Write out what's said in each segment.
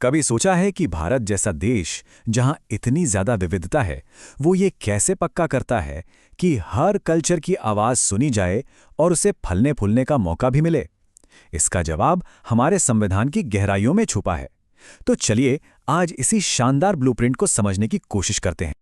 कभी सोचा है कि भारत जैसा देश जहां इतनी ज्यादा विविधता है, वो ये कैसे पक्का करता है कि हर कल्चर की आवाज सुनी जाए और उसे फलने फूलने का मौका भी मिले? इसका जवाब हमारे संविधान की गहराइयों में छुपा है। तो चलिए आज इसी शानदार ब्लूप्रिंट को समझने की कोशिश करते हैं।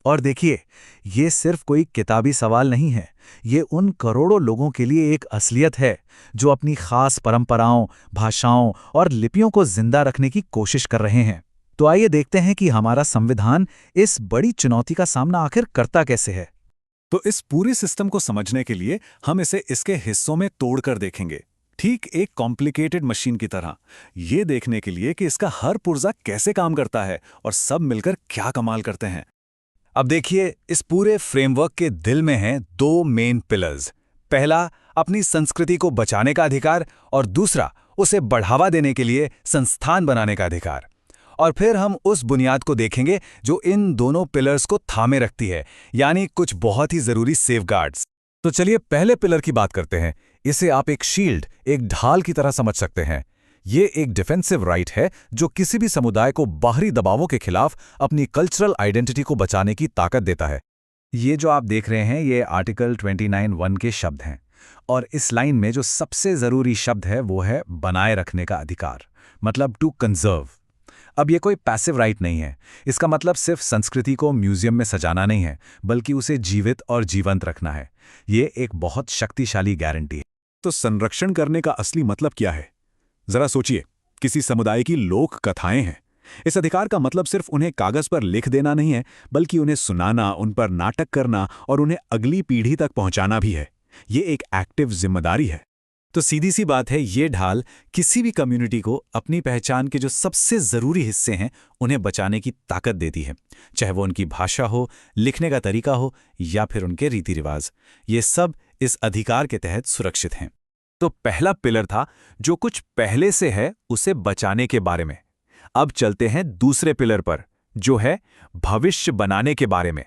और देखिए, ये सिर्फ कोई किताबी सवाल नहीं है। ये उन करोड़ों लोगों के लिए एक असलियत है जो अपनी खास परंपराओं, भाषाओं और लिपियों को जिंदा रखने की कोशिश कर रहे हैं। तो आइए देखते हैं कि हमारा संविधान इस बड़ी चुनौती का सामना आखिर करता कैसे है। तो इस पूरे सिस्टम को समझने के लिए हम इसे इसके हिस्सों में तोड़कर देखेंगे, ठीक एक कॉम्प्लिकेटेड मशीन की तरह। ये देखने के लिए कि इसका हर पुर्जा कैसे काम करता है और सब मिलकर क्या कमाल करते हैं। अब देखिए, इस पूरे फ्रेमवर्क के दिल में हैं दो मेन पिलर्स। पहला, अपनी संस्कृति को बचाने का अधिकार, और दूसरा, उसे बढ़ावा देने के लिए संस्थान बनाने का अधिकार। और फिर हम उस बुनियाद को देखेंगे जो इन दोनों पिलर्स को थामे रखती है, यानी कुछ बहुत ही जरूरी सेफगार्ड्स। तो चलिए पहले पिलर की बात करते हैं। इसे आप एक शील्ड, एक ढाल की तरह समझ सकते हैं। ये एक डिफेंसिव राइट है जो किसी भी समुदाय को बाहरी दबावों के खिलाफ अपनी कल्चरल आइडेंटिटी को बचाने की ताकत देता है। ये जो आप देख रहे हैं, ये आर्टिकल 29(1) के शब्द हैं। और इस लाइन में जो सबसे जरूरी शब्द है वो है बनाए रखने का अधिकार, मतलब टू कंजर्व। अब ये कोई पैसिव राइट नहीं है। इसका मतलब सिर्फ संस्कृति को म्यूजियम में सजाना नहीं है, बल्कि उसे जीवित और जीवंत रखना है। ये एक बहुत शक्तिशाली गारंटी है। तो संरक्षण करने का असली मतलब क्या है? जरा सोचिए, किसी समुदाय की लोक कथाएं हैं। इस अधिकार का मतलब सिर्फ उन्हें कागज पर लिख देना नहीं है, बल्कि उन्हें सुनाना, उन पर नाटक करना और उन्हें अगली पीढ़ी तक पहुंचाना भी है। ये एक एक्टिव जिम्मेदारी है। तो सीधी सी बात है, ये ढाल किसी भी कम्युनिटी को अपनी पहचान के जो सबसे जरूरी हिस्से हैं उन्हें बचाने की ताकत देती है। चाहे वो उनकी भाषा हो, लिखने का तरीका हो या फिर उनके रीति रिवाज, ये सब इस अधिकार के तहत सुरक्षित हैं। तो पहला पिलर था जो कुछ पहले से है उसे बचाने के बारे में। अब चलते हैं दूसरे पिलर पर, जो है भविष्य बनाने के बारे में।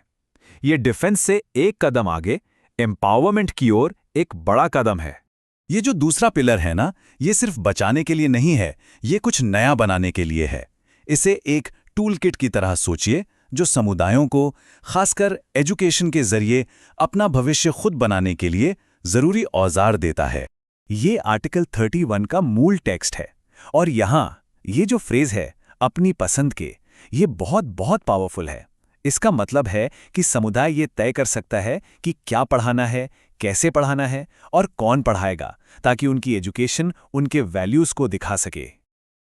ये डिफेंस से एक कदम आगे, एम्पावरमेंट की ओर एक बड़ा कदम है। ये जो दूसरा पिलर है ना, ये सिर्फ बचाने के लिए नहीं है, ये कुछ नया बनाने के लिए है। इसे एक टूल किट की तरह सोचिए जो समुदायों को, खासकर एजुकेशन के जरिए, अपना भविष्य खुद बनाने के लिए जरूरी औजार देता है। ये आर्टिकल 31 का मूल टेक्स्ट है। और यहां ये जो फ्रेज है, अपनी पसंद के, ये बहुत बहुत पावरफुल है। इसका मतलब है कि समुदाय ये तय कर सकता है कि क्या पढ़ाना है, कैसे पढ़ाना है और कौन पढ़ाएगा, ताकि उनकी एजुकेशन उनके वैल्यूज को दिखा सके।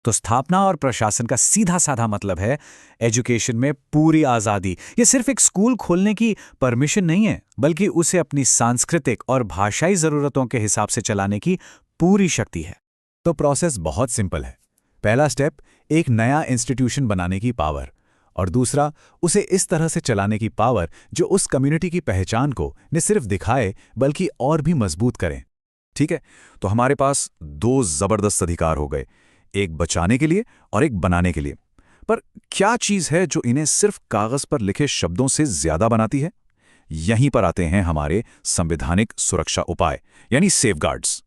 तो स्थापना और प्रशासन का सीधा साधा मतलब है एजुकेशन में पूरी आज़ादी। ये सिर्फ एक स्कूल खोलने की परमिशन नहीं है, बल्कि उसे अपनी सांस्कृतिक और भाषाई ज़रूरतों के हिसाब से चलाने की पूरी शक्ति है। तो प्रोसेस बहुत सिंपल है। पहला स्टेप, एक नया इंस्टीट्यूशन बनाने की पावर, और दूसरा, उसे इस तरह से चलाने की पावर जो उस कम्युनिटी की पहचान को न सिर्फ दिखाए बल्कि और भी मजबूत करें। ठीक है, तो हमारे पास दो जबरदस्त अधिकार हो गए, एक बचाने के लिए और एक बनाने के लिए। पर क्या चीज है जो इन्हें सिर्फ कागज पर लिखे शब्दों से ज्यादा बनाती है? यहीं पर आते हैं हमारे संवैधानिक सुरक्षा उपाय, यानी सेफगार्ड्स।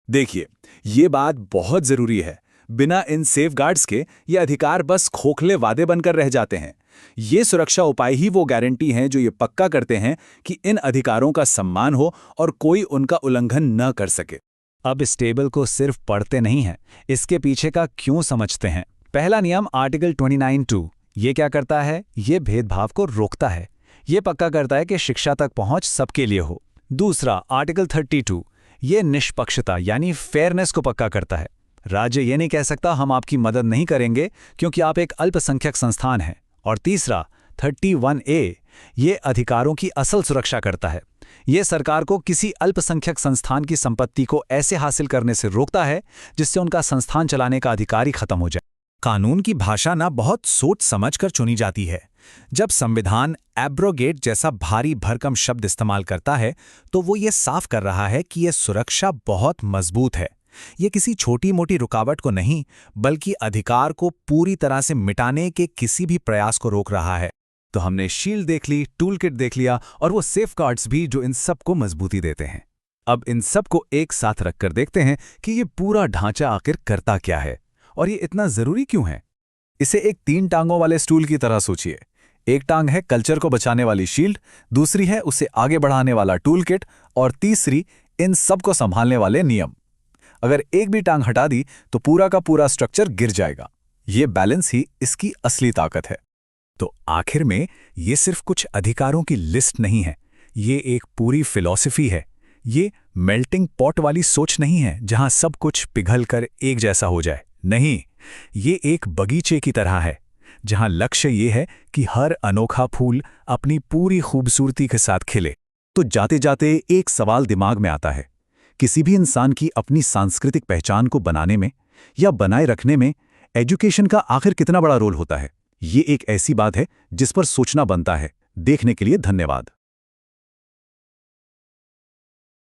देखिए, ये बात बहुत जरूरी है। बिना इन सेफगार्ड्स के ये अधिकार बस खोखले वादे बनकर रह जाते हैं। ये सुरक्षा उपाय ही वो गारंटी हैं जो ये पक्का करते हैं कि इन अधिकारों का सम्मान हो और कोई उनका उल्लंघन न कर सके। अब इस टेबल को सिर्फ पढ़ते नहीं हैं, इसके पीछे का क्यों समझते हैं। पहला नियम आर्टिकल 29(2) ये क्या करता है? ये भेदभाव को रोकता है। ये पक्का करता है कि शिक्षा तक पहुंच सबके लिए हो। दूसरा, आर्टिकल 32, ये निष्पक्षता यानी फेयरनेस को पक्का करता है। राज्य ये नहीं कह सकता हम आपकी मदद नहीं करेंगे क्योंकि आप एक अल्पसंख्यक संस्थान हैं। और तीसरा, 31A, ये अधिकारों की असल सुरक्षा करता है। ये सरकार को किसी अल्पसंख्यक संस्थान की संपत्ति को ऐसे हासिल करने से रोकता है जिससे उनका संस्थान चलाने का अधिकार ही खत्म हो जाए। कानून की भाषा ना बहुत सोच समझ कर चुनी जाती है। जब संविधान एब्रोगेट जैसा भारी भरकम शब्द इस्तेमाल करता है तो वो ये साफ कर रहा है कि यह सुरक्षा बहुत मजबूत है। ये किसी छोटी मोटी रुकावट को नहीं, बल्कि अधिकार को पूरी तरह से मिटाने के किसी भी प्रयास को रोक रहा है। तो हमने शील्ड देख ली, टूल किट देख लिया और वो सेफगार्ड्स भी जो इन सब को मजबूती देते हैं। अब इन सब को एक साथ रखकर देखते हैं कि ये पूरा ढांचा आखिर करता क्या है और ये इतना जरूरी क्यों है। इसे एक 3 टांगों वाले स्टूल की तरह सोचिए। एक टांग है कल्चर को बचाने वाली शील्ड, दूसरी है उसे आगे बढ़ाने वाला टूल किट, और तीसरी इन सबको संभालने वाले नियम। अगर एक भी टांग हटा दी तो पूरा का पूरा स्ट्रक्चर गिर जाएगा। ये बैलेंस ही इसकी असली ताकत है। तो आखिर में ये सिर्फ कुछ अधिकारों की लिस्ट नहीं है, ये एक पूरी फिलॉसफी है। ये मेल्टिंग पॉट वाली सोच नहीं है जहां सब कुछ पिघल कर एक जैसा हो जाए। नहीं, ये एक बगीचे की तरह है जहां लक्ष्य ये है कि हर अनोखा फूल अपनी पूरी खूबसूरती के साथ खिले। तो जाते जाते एक सवाल दिमाग में आता है, किसी भी इंसान की अपनी सांस्कृतिक पहचान को बनाने में या बनाए रखने में एजुकेशन का आखिर कितना बड़ा रोल होता है? ये एक ऐसी बात है जिस पर सोचना बनता है। देखने के लिए धन्यवाद।